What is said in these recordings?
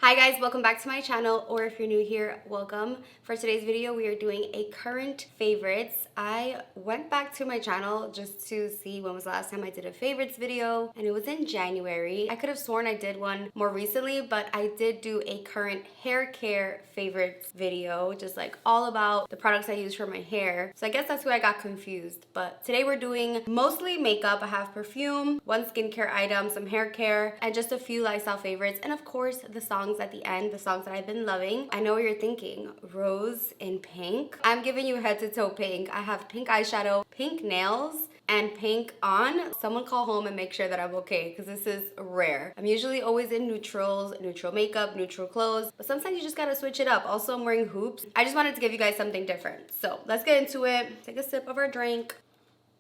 Hi guys, welcome back to my channel, or if you're new here, welcome. For today's video, we are doing a current favorites. I went back to my channel just to see when was the last time I did a favorites video, and it was in January. I could have sworn I did one more recently, but I did do a current hair care favorites video, just like all about the products I use for my hair. So I guess that's where I got confused. But today we're doing mostly makeup. I have perfume, one skincare item, some hair care, and just a few lifestyle favorites, and of course the songs at the end, the songs that I've been loving. I know what you're thinking, rose in pink. I'm giving you head to toe pink. I have pink eyeshadow, pink nails, and pink on. Someone call home and make sure that I'm okay, because this is rare. I'm usually always in neutrals, neutral makeup, neutral clothes, but sometimes you just gotta switch it up. Also, I'm wearing hoops. I just wanted to give you guys something different. So let's get into it. Take a sip of our drink.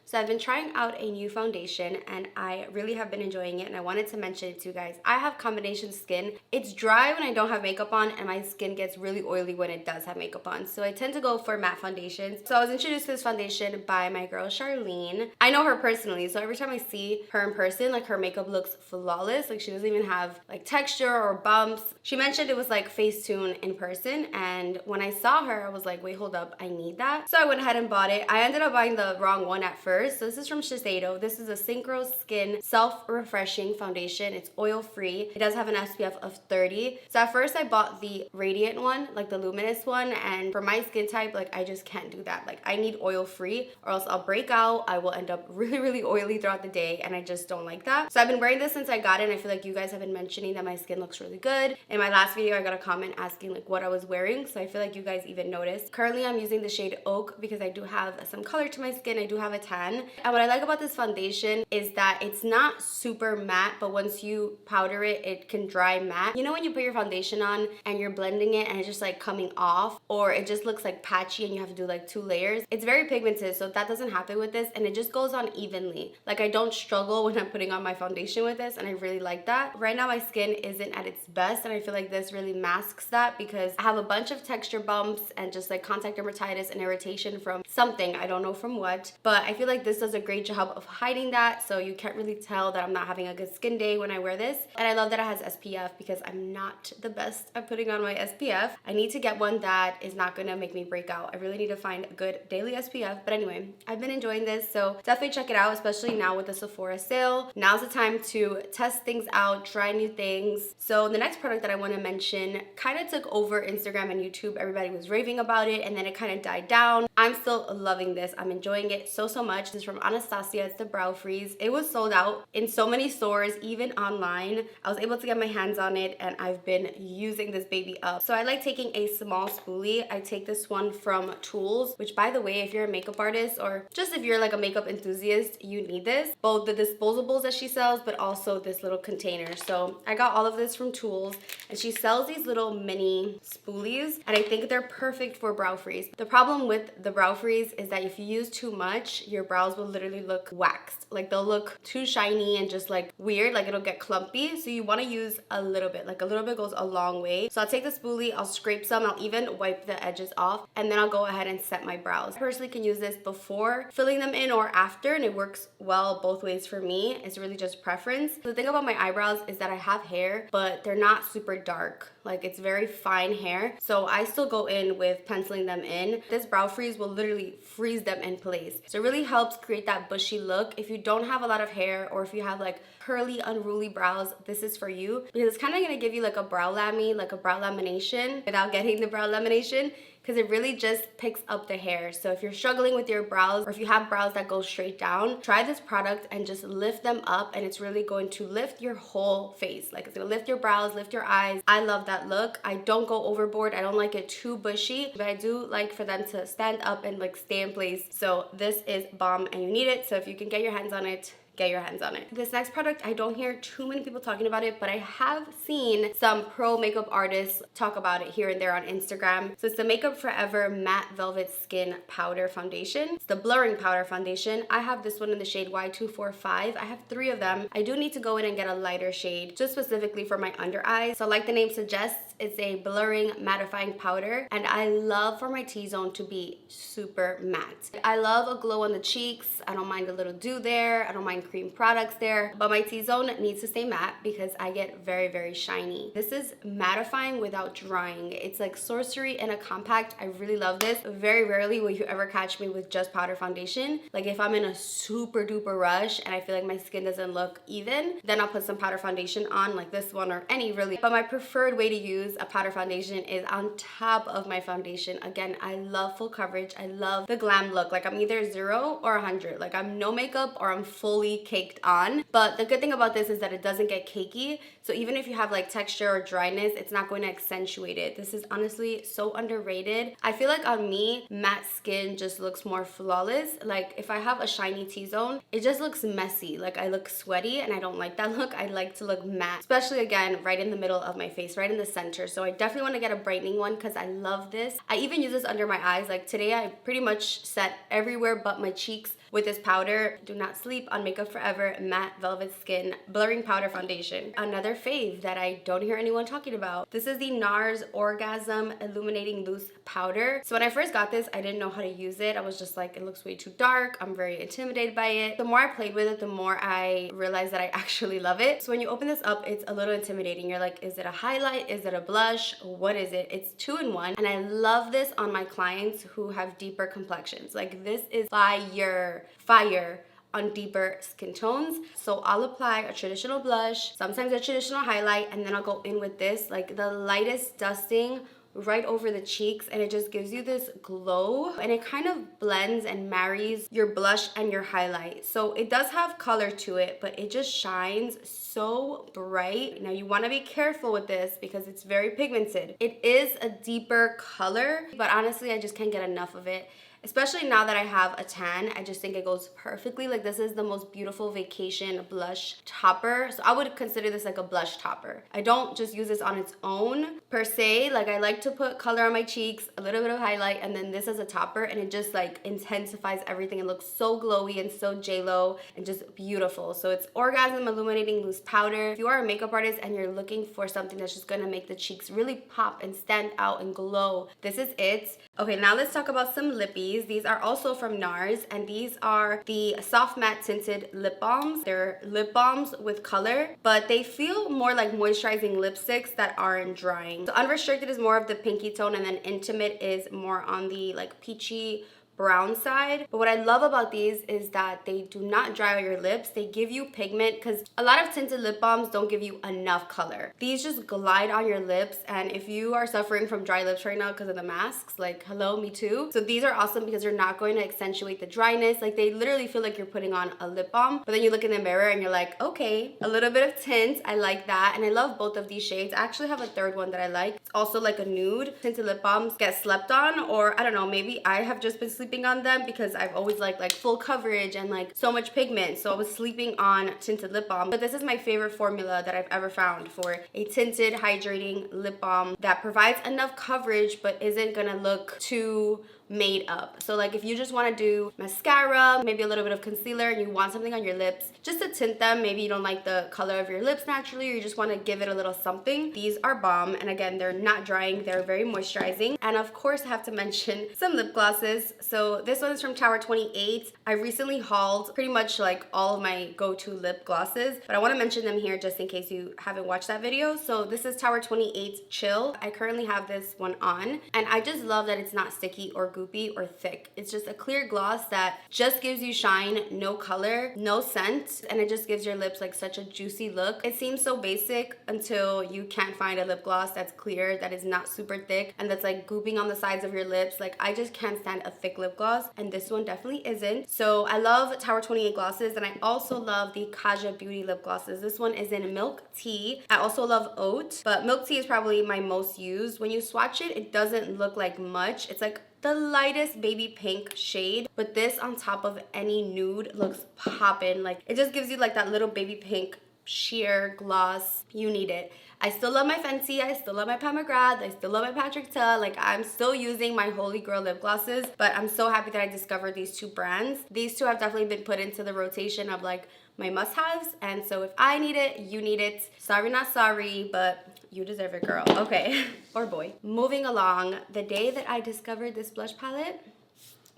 So I've been trying out a new foundation and I really have been enjoying it, and I wanted to mention it to you guys. I have combination skin. It's dry when I don't have makeup on, and my skin gets really oily when it does have makeup on. So I tend to go for matte foundations. So I was introduced to this foundation by my girl Charlene. I know her personally, so every time I see her in person, like her makeup looks flawless. Like she doesn't even have like texture or bumps. She mentioned it was like Facetune in person, and when I saw her, I was like, wait, hold up, I need that. So I went ahead and bought it. I ended up buying the wrong one at first. So this is from Shiseido. This is a Synchro Skin Self-Refreshing Foundation. It's oil-free. It does have an SPF of 30. So at first I bought the radiant one, like the luminous one, and for my skin type, like I just can't do that. Like I need oil-free or else I'll break out. I will end up really oily throughout the day, and I just don't like that. So I've been wearing this since I got it, and I feel like you guys have been mentioning that my skin looks really good. In my last video, I got a comment asking like what I was wearing, so I feel like you guys even noticed. Currently, I'm using the shade Oak because I do have some color to my skin. I do have a tan. And what I like about this foundation is that it's not super matte, but once you powder it, it can dry matte. You know when you put your foundation on and you're blending it and it's just like coming off, or it just looks like patchy and you have to do like 2 layers? It's very pigmented, so that doesn't happen with this, and it just goes on evenly. Like I don't struggle when I'm putting on my foundation with this, and I really like that. Right now my skin isn't at its best, and I feel like this really masks that because I have a bunch of texture bumps and just like contact dermatitis and irritation from something, I don't know from what, but I feel like this does a great job of hiding that, so you can't really tell that I'm not having a good skin day when I wear this. And I love that it has SPF because I'm not the best at putting on my SPF. I need to get one that is not gonna make me break out. I really need to find a good daily SPF. But anyway, I've been enjoying this, so definitely check it out, especially now with the Sephora sale. Now's the time to test things out, try new things. So the next product that I want to mention kind of took over Instagram and YouTube. Everybody was raving about it, and then it kind of died down. I'm still loving this. I'm enjoying it so much. This is from Anastasia. It's the Brow Freeze. It was sold out in so many stores, even online. I was able to get my hands on it, and I've been using this baby up. So I like taking a small spoolie. I take this one from Tuhlz, which by the way, if you're a makeup artist or just if you're like a makeup enthusiast, you need this. Both the disposables that she sells, but also this little container. So I got all of this from Tuhlz, and she sells these little mini spoolies, and I think they're perfect for brow freeze. The problem with the brow freeze is that if you use too much, your brows will literally look waxed. Like they'll look too shiny and just like weird, like it'll get clumpy. So you want to use a little bit, like a little bit goes a long way. So I'll take the spoolie, I'll scrape some, I'll even wipe the edges off, and then I'll go ahead and set my brows. I personally can use this before filling them in or after, and it works well both ways for me. It's really just preference. The thing about my eyebrows is that I have hair, but they're not super dark. Like it's very fine hair, so I still go in with penciling them in. This brow freeze will literally freeze them in place. So it really helps create that bushy look. If you don't have a lot of hair, or if you have like curly, unruly brows, this is for you, because it's kind of gonna give you like a brow lammy, like a brow lamination without getting the brow lamination, because it really just picks up the hair. So if you're struggling with your brows, or if you have brows that go straight down, try this product and just lift them up, and it's really going to lift your whole face. Like it's gonna lift your brows, lift your eyes. I love that look. I don't go overboard. I don't like it too bushy, but I do like for them to stand up and like stay in place. So this is bomb, and you need it. So if you can get your hands on it, get your hands on it. This next product, I don't hear too many people talking about it, but I have seen some pro makeup artists talk about it here and there on Instagram. So it's the Makeup Forever Matte Velvet Skin Powder Foundation. It's the blurring powder foundation. I have this one in the shade Y245. I have 3 of them. I do need to go in and get a lighter shade, just specifically for my under eyes. So like the name suggests, it's a blurring mattifying powder, and I love for my T-zone to be super matte. I love a glow on the cheeks. I don't mind a little dew there. I don't mind cream products there. But my T-zone needs to stay matte because I get very, very shiny. This is mattifying without drying. It's like sorcery in a compact. I really love this. Very rarely will you ever catch me with just powder foundation. Like if I'm in a super duper rush and I feel like my skin doesn't look even, then I'll put some powder foundation on, like this one or any really. But my preferred way to use a powder foundation is on top of my foundation. Again, I love full coverage. I love the glam look. Like I'm either 0 or 100. Like I'm no makeup or I'm fully caked on. But the good thing about this is that it doesn't get cakey. So even if you have like texture or dryness, it's not going to accentuate it. This is honestly so underrated. I feel like on me, matte skin just looks more flawless. Like if I have a shiny T-zone, it just looks messy. Like I look sweaty and I don't like that look. I like to look matte, especially again, right in the middle of my face, right in the center. So I definitely want to get a brightening one because I love this. I even use this under my eyes. Like today I pretty much set everywhere but my cheeks with this powder. Do not sleep on Makeup Forever Matte Velvet Skin Blurring Powder Foundation. Another fave that I don't hear anyone talking about. This is the Nars Orgasm Illuminating Loose Powder. So when I first got this, I didn't know how to use it. I was just like, it looks way too dark. I'm very intimidated by it. The more I played with it, the more I realized that I actually love it. So when you open this up, it's a little intimidating. You're like, is it a highlight? Is it a blush? What is it? It's 2-in-1. And I love this on my clients who have deeper complexions. Like this is fire on deeper skin tones. So I'll apply a traditional blush, sometimes a traditional highlight, and then I'll go in with this, like the lightest dusting right over the cheeks, and it just gives you this glow, and it kind of blends and marries your blush and your highlight. So it does have color to it, but it just shines so bright. Now you want to be careful with this because it's very pigmented. It is a deeper color, but honestly I just can't get enough of it. Especially now that I have a tan, I just think it goes perfectly. Like this is the most beautiful vacation blush topper. So I would consider this like a blush topper. I don't just use this on its own per se. Like I like to put color on my cheeks, a little bit of highlight, and then this as a topper, and it just like intensifies everything. It looks so glowy and so J-Lo and just beautiful. So it's Orgasm Illuminating Loose Powder. If you are a makeup artist and you're looking for something that's just gonna make the cheeks really pop and stand out and glow, this is it. Okay, now let's talk about some lippies. These are also from Nars, and these are the Soft Matte Tinted Lip Balms. They're lip balms with color, but they feel more like moisturizing lipsticks that aren't drying. So Unrestricted is more of the pinky tone, and then Intimate is more on the like peachy brown side. But what I love about these is that they do not dry out your lips. They give you pigment, because a lot of tinted lip balms don't give you enough color. These just glide on your lips, and if you are suffering from dry lips right now because of the masks, like hello, me too. So these are awesome because you're not going to accentuate the dryness. Like they literally feel like you're putting on a lip balm, but then you look in the mirror and you're like, okay, a little bit of tint. I like that, and I love both of these shades. I actually have a third one that I like. It's also like a nude. Tinted lip balms get slept on, or I don't know, maybe I have just been sleeping on them because I've always liked like full coverage and like so much pigment, so I was sleeping on tinted lip balm. But this is my favorite formula that I've ever found for a tinted hydrating lip balm that provides enough coverage but isn't gonna look too made up. So like if you just want to do mascara, maybe a little bit of concealer, and you want something on your lips just to tint them, maybe you don't like the color of your lips naturally, or you just want to give it a little something, these are bomb. And again, they're not drying, they're very moisturizing. And of course I have to mention some lip glosses. So this one is from Tower 28. I recently hauled pretty much like all of my go-to lip glosses, but I want to mention them here just in case you haven't watched that video. So this is Tower 28 Chill. I currently have this one on, and I just love that it's not sticky or goopy or thick. It's just a clear gloss that just gives you shine, no color, no scent, and it just gives your lips like such a juicy look. It seems so basic until you can't find a lip gloss that's clear, that is not super thick, and that's like gooping on the sides of your lips. Like I just can't stand a thick lip gloss, and this one definitely isn't. So I love Tower 28 glosses, and I also love the Kaja Beauty lip glosses. This one is in Milk Tea. I also love Oat, but Milk Tea is probably my most used. When you swatch it, it doesn't look like much. It's like the lightest baby pink shade, but this on top of any nude looks poppin'. Like it just gives you like that little baby pink sheer gloss. You need it. I still love my Fenty, I still love my Pat McGrath, I still love my Patrick Ta. Like I'm still using my holy grail lip glosses, but I'm so happy that I discovered these two brands. These two have definitely been put into the rotation of like my must-haves, and so if I need it, you need it. Sorry not sorry, but you deserve it, girl. Okay, or boy. Moving along, the day that I discovered this blush palette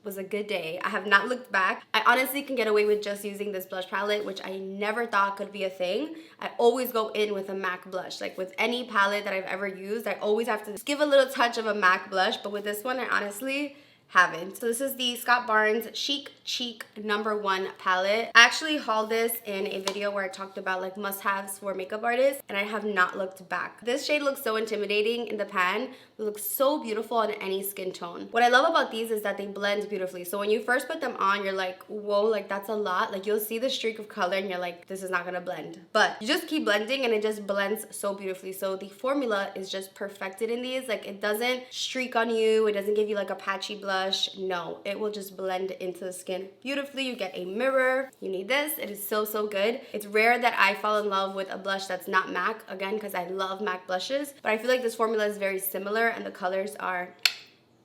was a good day. I have not looked back. I honestly can get away with just using this blush palette, which I never thought could be a thing. I always go in with a MAC blush. Like with any palette that I've ever used, I always have to just give a little touch of a MAC blush, but with this one, I honestly haven't. So this is the Scott Barnes Chic #1 palette. I actually hauled this in a video where I talked about like must-haves for makeup artists, and I have not looked back. This shade looks so intimidating in the pan. It looks so beautiful on any skin tone. What I love about these is that they blend beautifully. So when you first put them on, you're like, whoa, like that's a lot. Like you'll see the streak of color and you're like, this is not gonna blend. But you just keep blending and it just blends so beautifully. So the formula is just perfected in these. Like it doesn't streak on you. It doesn't give you like a patchy blush. No, it will just blend into the skin beautifully. You get a mirror. You need this. It is so, so good. It's rare that I fall in love with a blush that's not MAC, again, because I love MAC blushes. But I feel like this formula is very similar and the colors are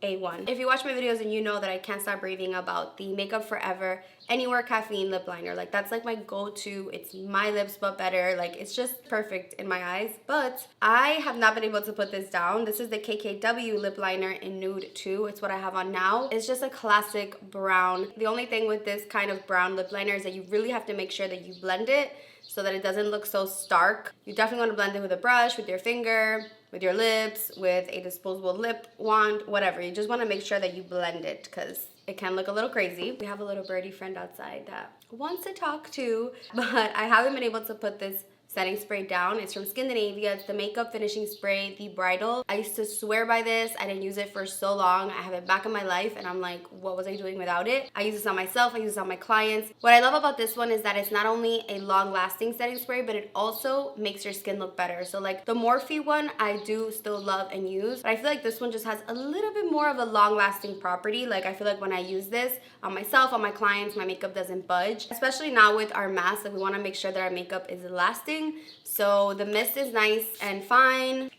A1. If you watch my videos and you know that I can't stop raving about the Makeup Forever Anywhere Caffeine lip liner. Like that's like my go-to. It's my lips but better. Like it's just perfect in my eyes. But I have not been able to put this down. This is the KKW lip liner in Nude 2. It's what I have on now. It's just a classic brown. The only thing with this kind of brown lip liner is that you really have to make sure that you blend it so that it doesn't look so stark. You definitely want to blend it with a brush, with your finger, with your lips, with a disposable lip wand, whatever. You just want to make sure that you blend it because it can look a little crazy. We have a little birdie friend outside that wants to talk to, but I haven't been able to put this setting spray down. It's from Skindinavia. It's the makeup finishing spray, the Bridal. I used to swear by this. I didn't use it for so long. I have it back in my life and I'm like, what was I doing without it? I use this on myself. I use this on my clients. What I love about this one is that it's not only a long-lasting setting spray, but it also makes your skin look better. So like the Morphe one, I do still love and use, but I feel like this one just has a little bit more of a long-lasting property. Like I feel like when I use this on myself, on my clients, my makeup doesn't budge. Especially now with our masks, like we want to make sure that our makeup is lasting. So the mist is nice and fine.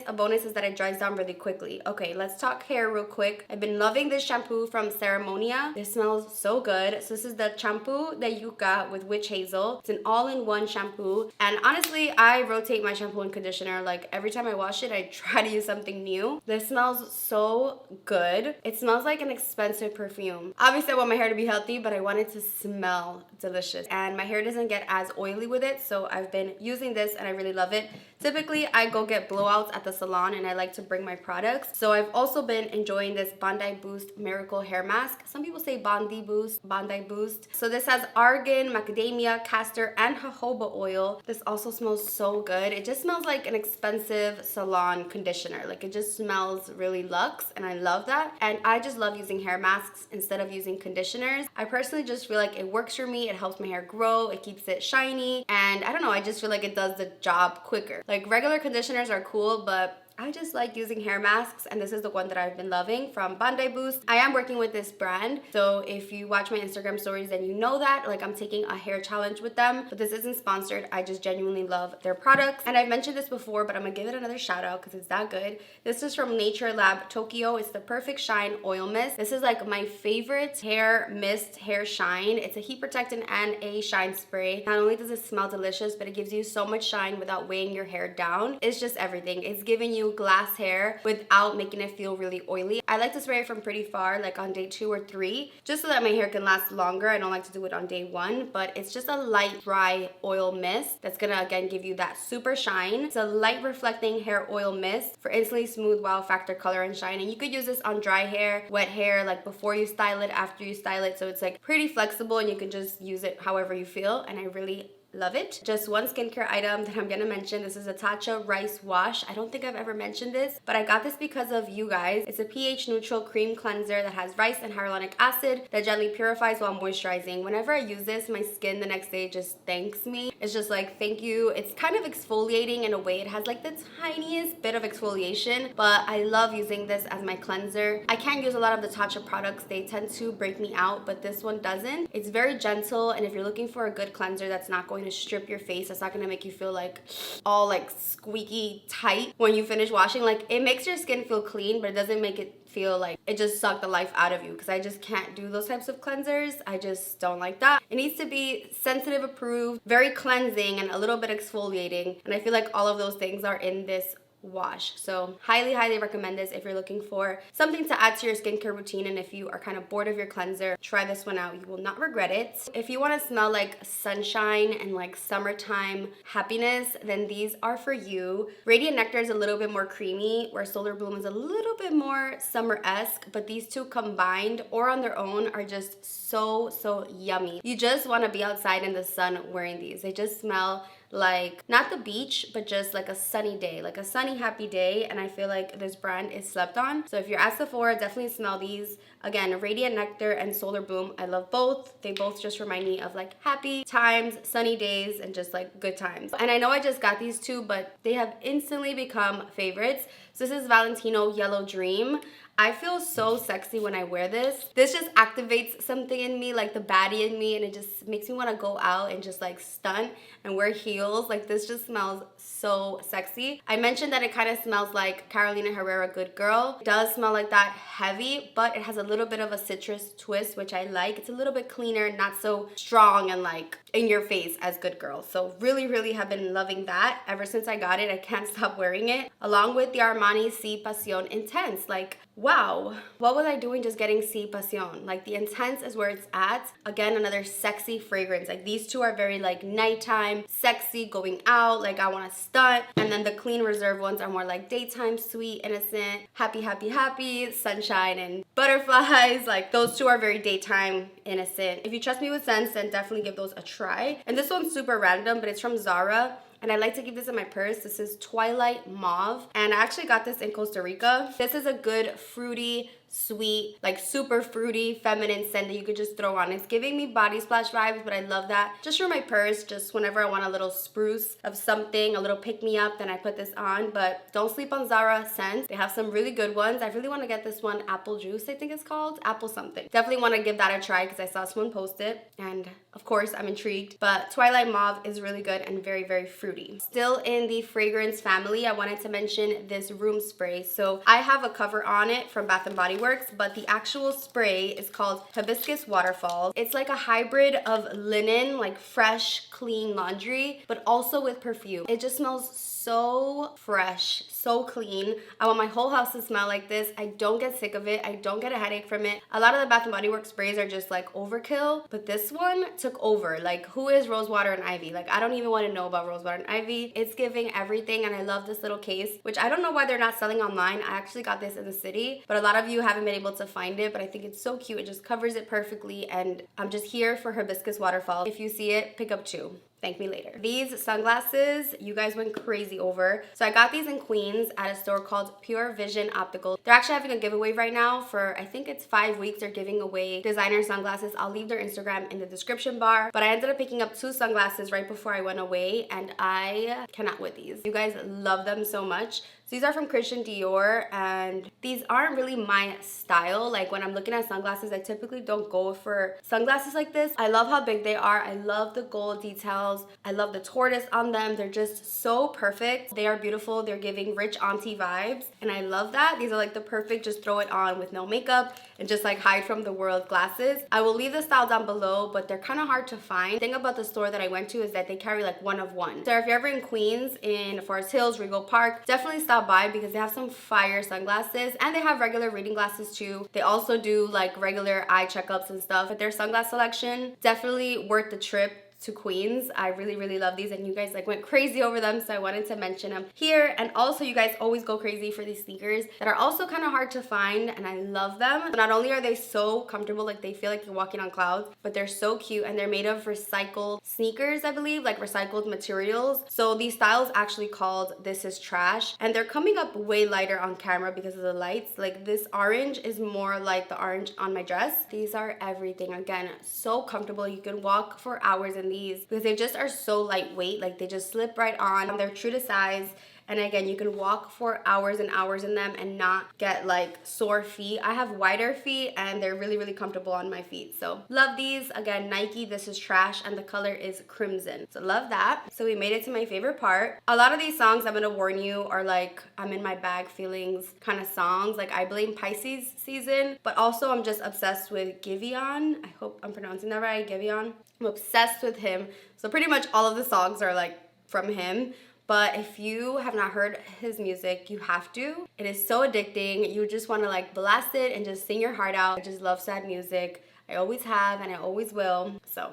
A bonus is that it dries down really quickly. Okay, let's talk hair real quick. I've been loving this shampoo from Ceremonia. This smells so good. So this is the Champú de Yuca with witch hazel. It's an all-in-one shampoo. And honestly, I rotate my shampoo and conditioner. Like every time I wash it, I try to use something new. This smells so good. It smells like an expensive perfume. Obviously, I want my hair to be healthy, but I want it to smell delicious. And my hair doesn't get as oily with it, so I've been using this and I really love it. Typically, I go get blowouts at the salon and I like to bring my products. So I've also been enjoying this Bondi Boost Miracle Hair Mask. Some people say Bondi Boost. So this has argan, macadamia, castor, and jojoba oil. This also smells so good. It just smells like an expensive salon conditioner. Like it just smells really luxe and I love that. And I just love using hair masks instead of using conditioners. I personally just feel like it works for me. It helps my hair grow. It keeps it shiny. And I don't know, I just feel like it does the job quicker. Like regular conditioners are cool, but I just like using hair masks, and this is the one that I've been loving from Bondi Boost. I am working with this brand, so if you watch my Instagram stories, then you know that. Like I'm taking a hair challenge with them, but this isn't sponsored. I just genuinely love their products. And I've mentioned this before, but I'm gonna give it another shout out because it's that good. This is from Nature Lab Tokyo. It's the Perfect Shine Oil Mist. This is like my favorite hair mist, hair shine. It's a heat protectant and a shine spray. Not only does it smell delicious, but it gives you so much shine without weighing your hair down. It's just everything. It's giving you glass hair without making it feel really oily. I like to spray it from pretty far, like on day 2 or 3, just so that my hair can last longer. I don't like to do it on day 1, but it's just a light dry oil mist that's gonna again give you that super shine. It's a light reflecting hair oil mist for instantly smooth wow factor color and shine. And you could use this on dry hair, wet hair, like before you style it, after you style it. So it's like pretty flexible and you can just use it however you feel. And I really love it. Just one skincare item that I'm gonna mention. This is a Tatcha rice wash. I don't think I've ever mentioned this, but I got this because of you guys. It's a pH neutral cream cleanser that has rice and hyaluronic acid that gently purifies while moisturizing. Whenever I use this, my skin the next day just thanks me. It's just like, thank you. It's kind of exfoliating in a way. It has like the tiniest bit of exfoliation, but I love using this as my cleanser. I can't use a lot of the Tatcha products. They tend to break me out, but this one doesn't. It's very gentle, and if you're looking for a good cleanser that's not going to strip your face, that's not gonna make you feel like all like squeaky tight when you finish washing. Like it makes your skin feel clean, but it doesn't make it feel like it just sucked the life out of you, because I just can't do those types of cleansers. I just don't like that. It needs to be sensitive approved, very cleansing, and a little bit exfoliating, and I feel like all of those things are in this wash. So highly recommend this if you're looking for something to add to your skincare routine, and if you are kind of bored of your cleanser, try this one out. You will not regret it. If you want to smell like sunshine and like summertime happiness, then these are for you. Radiant Nectar is a little bit more creamy, where Solar Bloom is a little bit more summer-esque, but these two combined or on their own are just so yummy. You just want to be outside in the sun wearing these. They just smell like not the beach, but just like a sunny day, like a sunny happy day. And I feel like this brand is slept on. So if you're at Sephora, definitely smell these. Again, Radiant Nectar and Solar Bloom, I love both. They both just remind me of like happy times, sunny days, and just like good times. And I know I just got these two, but they have instantly become favorites. So this is Valentino Yellow Dream. I feel so sexy when I wear this. This just activates something in me, like the baddie in me, and it just makes me want to go out and just like stunt and wear heels. Like this just smells so sexy. I mentioned that it kind of smells like Carolina Herrera Good Girl. It does smell like that heavy, but it has a little bit of a citrus twist, which I like. It's a little bit cleaner, not so strong and like in your face as Good Girl. So really have been loving that. Ever since I got it, I can't stop wearing it. Along with the Armani C Passione Intense. Like, wow, what was I doing just getting C Passione? Like the Intense is where it's at. Again, another sexy fragrance. Like these two are very like nighttime, sexy, going out, like I want to stunt. And then the Clean Reserve ones are more like daytime, sweet, innocent, happy, sunshine and butterflies. Like those two are very daytime, innocent. If you trust me with scents, then definitely give those a try. And this one's super random, but it's from Zara. And I like to keep this in my purse. This is Twilight Mauve. And I actually got this in Costa Rica. This is a good fruity, sweet, like super fruity, feminine scent that you could just throw on. It's giving me body splash vibes, but I love that. Just for my purse, just whenever I want a little spruce of something, a little pick-me-up, then I put this on. But don't sleep on Zara scents. They have some really good ones. I really want to get this one, Apple Juice, I think it's called. Apple something. Definitely want to give that a try because I saw someone post it. And of course, I'm intrigued. But Twilight Mauve is really good and very fruity. Still in the fragrance family, I wanted to mention this room spray. So I have a cover on it from Bath & Body Works, but the actual spray is called Hibiscus Waterfalls. It's like a hybrid of linen, like fresh, clean laundry, but also with perfume. It just smells so fresh, so clean. I want my whole house to smell like this. I don't get sick of it. I don't get a headache from it. A lot of the Bath & Body Works sprays are just like overkill, but this one took over. Like, who is Rosewater and Ivy? Like, I don't even want to know about Rosewater and Ivy. It's giving everything, and I love this little case, which I don't know why they're not selling online. I actually got this in the city, but a lot of you haven't been able to find it, but I think it's so cute. It just covers it perfectly, and I'm just here for Hibiscus Waterfall. If you see it, pick up 2. Thank me later. These sunglasses, you guys went crazy over. So I got these in Queens at a store called Pure Vision Optical. They're actually having a giveaway right now for, I think it's 5 weeks. They're giving away designer sunglasses. I'll leave their Instagram in the description bar. But I ended up picking up 2 sunglasses right before I went away, and I cannot with these. You guys love them so much. So these are from Christian Dior, and these aren't really my style. Like when I'm looking at sunglasses, I typically don't go for sunglasses like this. I love how big they are. I love the gold details. I love the tortoise on them. They're just so perfect. They are beautiful. They're giving rich auntie vibes, and I love that. These are like the perfect just throw it on with no makeup and just like hide from the world glasses. I will leave the style down below, but they're kind of hard to find. The thing about the store that I went to is that they carry like one of one. So if you're ever in Queens, in Forest Hills, Rego Park, definitely stop by because they have some fire sunglasses, and they have regular reading glasses too. They also do like regular eye checkups and stuff, but their sunglass selection definitely worth the trip to Queens. I really love these, and you guys like went crazy over them, so I wanted to mention them here. And also, you guys always go crazy for these sneakers that are also kind of hard to find, and I love them. Not only are they so comfortable, like they feel like you're walking on clouds, but they're so cute, and they're made of recycled sneakers, I believe, like recycled materials. So these styles actually called This Is Trash, and they're coming up way lighter on camera because of the lights. Like this orange is more like the orange on my dress. These are everything. Again, so comfortable. You can walk for hours in these because they just are so lightweight. Like they just slip right on. They're true to size. And again, you can walk for hours and hours in them and not get like sore feet. I have wider feet, and they're really comfortable on my feet. So love these. Again, Nike This Is Trash, and the color is crimson. So love that. So we made it to my favorite part. A lot of these songs, I'm gonna warn you, are like I'm in my bag feelings kind of songs. Like I blame Pisces season, but also I'm just obsessed with Giveon. I hope I'm pronouncing that right, Giveon. I'm obsessed with him. So pretty much all of the songs are like from him. But if you have not heard his music, you have to. It is so addicting. You just want to like blast it and just sing your heart out. I just love sad music. I always have and I always will. So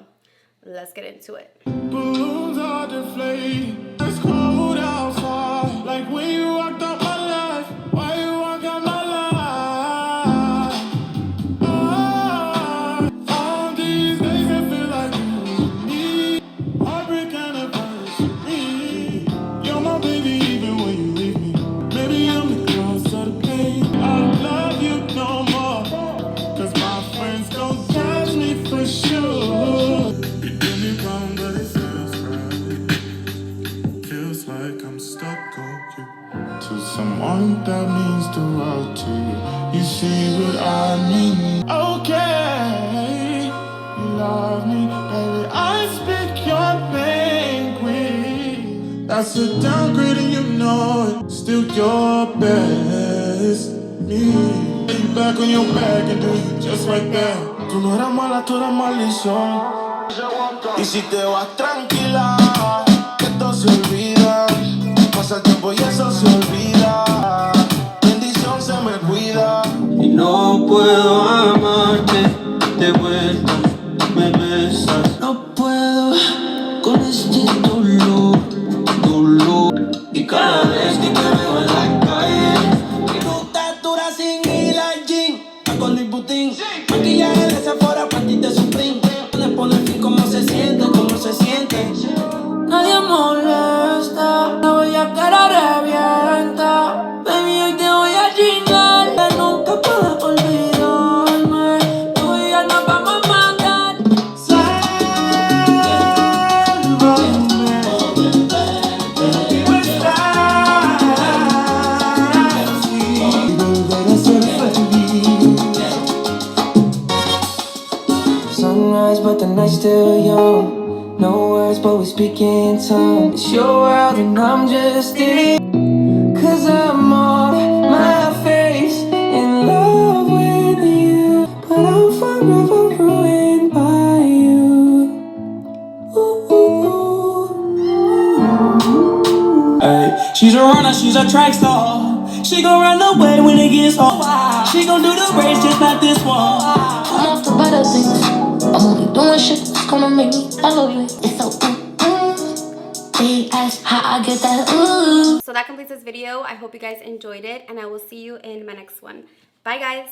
let's get into it. Balloons are deflating. It's cold outside. Like when you walked out my life. Why you walk out my life? All these days I feel like me. Heartbreak anniversary. You're my baby even when you leave me. Maybe I'm the cause of the pain. I love you no more. Cause my friends don't judge me for sure. You do me wrong, but it feels right. Feels like I'm stuck on you. To someone that means the world to you. You see what I mean? Okay, you love me, baby. I speak your language. That's a downgrade and you know it. Still your best me. You back on your back and do you just like that. Tú no eras mala, tú eras maldición. Y si te vas tranquila, esto se olvida. Pasa el tiempo y eso se olvida. Bendición se me cuida. Y no puedo amarte de vuelta, me besas. No puedo con este dolor, dolor. Y cada vez que te veo en la calle, mi ruta dura sin ir al gym. Con Luis Butín, maquillaje de Sephora, panty de Supreme. Le pone el fin cómo se siente, cómo se siente. Nadie molesta, la voy a cara revienta. Baby, hoy te voy a chingar. Ya nunca puedo olvidarme. Tú y yo nos vamos a matar. Sálvame. Y estar así. Volver a ser feliz. Sunrise, but the night's still young. No words, but we speak in tongue. It's your world and I'm just in. Cause I'm off my face in love with you. But I'm forever ruined by you. Hey, she's a runner, she's a track star. She gon' run away when it gets hard. She gon' do the race, just not this one. I'm off the better things. I'm only doing shit that's gonna make me follow you. It's so they ask how I get that So that completes this video. I hope you guys enjoyed it and I will see you in my next one. Bye guys.